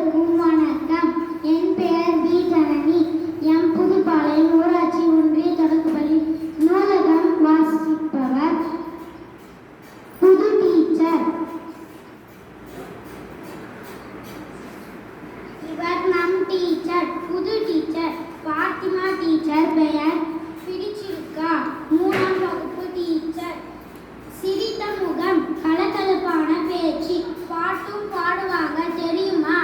அனைவருக்கும் வணக்கம். என் பெயர் வி ஜனனி. எம் புதுப்பாளையம் ஊராட்சி ஒன்றிய தொடக்கப்பள்ளி நூலகம் வாசிப்பவர் புது டீச்சர். இவர் நம் டீச்சர், புது டீச்சர் பாத்திமா டீச்சர். பெயர் பிடிச்சிருக்கா. 3ஆம் வகுப்பு டீச்சர். சிரித்த முகம், கலகலப்பான பேச்சு, பாட்டும் பாடுவாங்க தெரியுமா?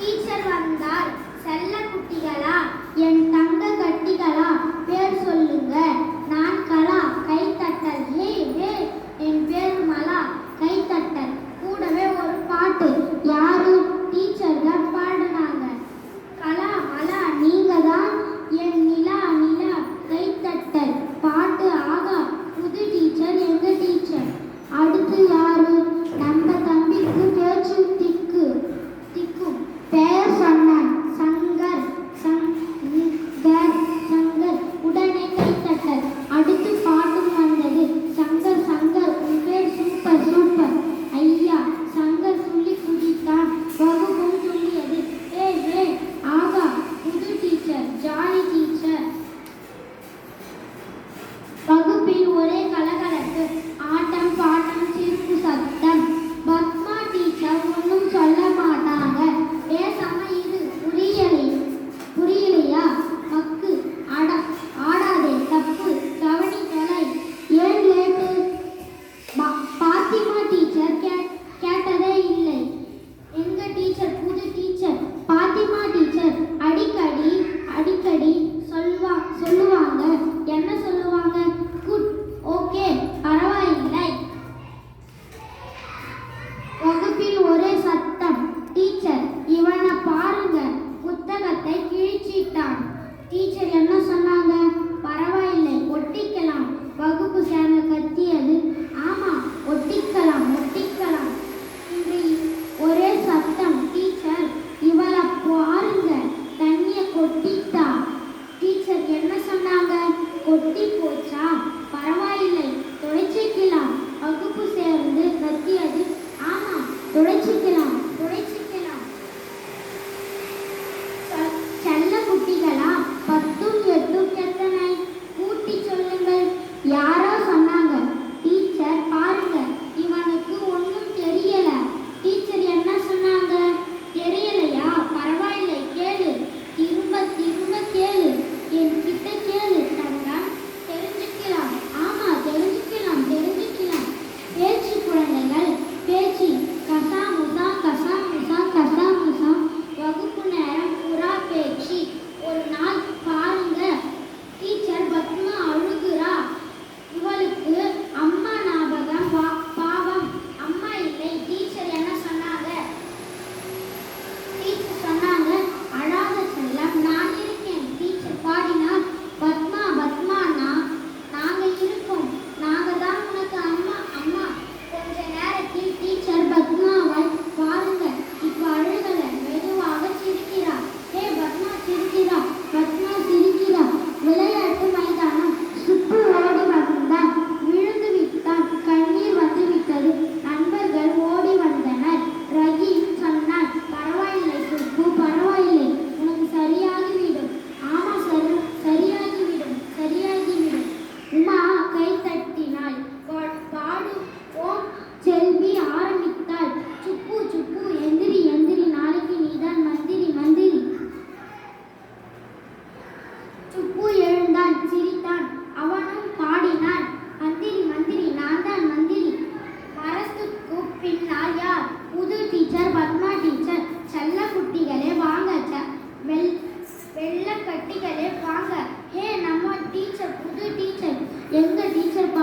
டீச்சர் வந்தால் செல்ல குட்டிகளா, என் தங்க கட்டிகளா, பேர் சொல்லுங்க. நான் கலா, கைத்தட்டல். ஹே ஹே, என் பேர் மலா, கைத்தட்டல். கூடவே ஒரு பாட்டு. யாரு? டீச்சர் தான் பாடுனாங்க. கலா மலா நீங்க தான் என் நிலா நிலா, கைத்தட்டல். பாட்டு ஆகா, புது டீச்சர் எங்க டீச்சர். அடுத்து யாரு? நம்ம தம்பிக்கு பேச்சு திக்கும். பெயர் சொன்னான். சங்கர் சங்கர் சங்கர். உடனே கைத்தட்டல். அடுத்து பாட்டும் வந்தது. சங்கர் சங்கர் உன் பேர் சூப்பர் சூப்பர். ஐயா சங்கர் சொல்லி குதித்தான். வகுப்பும் துள்ளியது. ஏ ஏ ஆகா, புது டீச்சர், ஜாலி டீச்சர். வகுப்பில் ஒரே கலகலப்பு, ஆட்டம் பாட்டம் சிரிப்பு சத்தம். பத்மா டீச்சர் ஒன்றும் சொல்ல மாட்டாங்க. பேசாம இரு, புரியலையா மக்கு, ஆடாதே தப்பு, கவனி தொலை. ஏன் லேட்டு? பாத்திமா டீச்சர் கேட்டதே இல்லை. எங்க டீச்சர், புது டீச்சர் பாத்திமா டீச்சர் அடிக்கடி சொல்லுவாங்க. என்ன சொல்லுவாங்க? குட், ஓகே, பரவாயில்லை. வகுப்பில் ஒரே சத்தம். டீச்சர் இவனை பாருங்க, புத்தகத்தை கிழிச்சிட்டான். டீச்சர் என்ன சொன்னாங்க? பரவாயில்லை, ஒட்டிக்கலாம். வகுப்பு சேர்ந்த கத்தியது. ஆமா, ஒட்டிக்கலாம். இன்று ஒரே சத்தம். டீச்சர் இவளை பாருங்க, தண்ணிய கொட்டிட்டா. டீச்சர் என்ன சொன்னாங்க? கொட்டி போச்சா? பரவாயில்லை, துடைச்சிக்கலாம். வகுப்பு சேர்ந்து கத்தியது. ஆமா, துடைச்சிக்கலாம். செல்ல குட்டிகளா, 10ம் 8ம் எத்தனை? கூட்டி சொல்லுங்கள். யாரோ சொன்னாங்க. டீச்சர் பாருங்க, இவனுக்கு ஒன்றும் தெரியல. டீச்சர் என்ன சொன்னாங்க? தெரியலையா? பரவாயில்லை, கேளு. திரும்ப கேளு. என்கிட்ட கேளு தங்கம். தெரிஞ்சுக்கலாம். ஆமா, தெரிஞ்சுக்கலாம். பேச்சு குழந்தைகள், பேச்சு. கசாமுசா. வகுப்பு நேரம் புறா பேச்சு. ஒரு நாள் பாருங்க, டீச்சர் பத்மா அழுகுறா. இவளுக்கு அம்மா ஞாபகம். பாவம், அம்மா இல்லை. டீச்சர் என்ன சொன்னாங்க? டீச்சர் சொன்னாங்க, அழாத செல்லம், நான் இருக்கேன். டீச்சர் பாடினார். பத்மா நாங்க இருக்கோம். நாங்க தான் உனக்கு அம்மா. கொஞ்ச நேரத்தில் டீச்சர் பத்மாவை பாருங்க, இப்ப அழுகல, மெதுவாக சிரிக்கிறார். ஏ பத்மா சிரிக்கிறா. விளையாட்டு மைதானம். சுப்பு ஓடி வந்தான். விழுந்து விட்டான். கண்ணீர் வந்து விட்டது. நண்பர்கள் ஓடி வந்தனர். ரஹீம் சொன்னான், பரவாயில்லை சுப்பு, பரவாயில்லை, உனக்கு சரியாகிவிடும். ஆமா, சரியாகிவிடும். உமா கை தட்டினாள். பாடுவோம் செல்வி ஆரம்பித்தாள். சுப்பு எந்திரி, நாளைக்கு நீதான் மந்திரி. சுப்பு எழுந்தான், சிரித்தான். அவனும் பாடினான். மந்திரி, நான் தான் மந்திரி. மரத்துக்கு பின்னால் யார்? புது டீச்சர், பத்மா டீச்சர். செல்ல குட்டிகளே வாங்க, வெள்ள கட்டிகளே வாங்க. ஹே, நம்ம டீச்சர், புது டீச்சர். எங்க டீச்சர்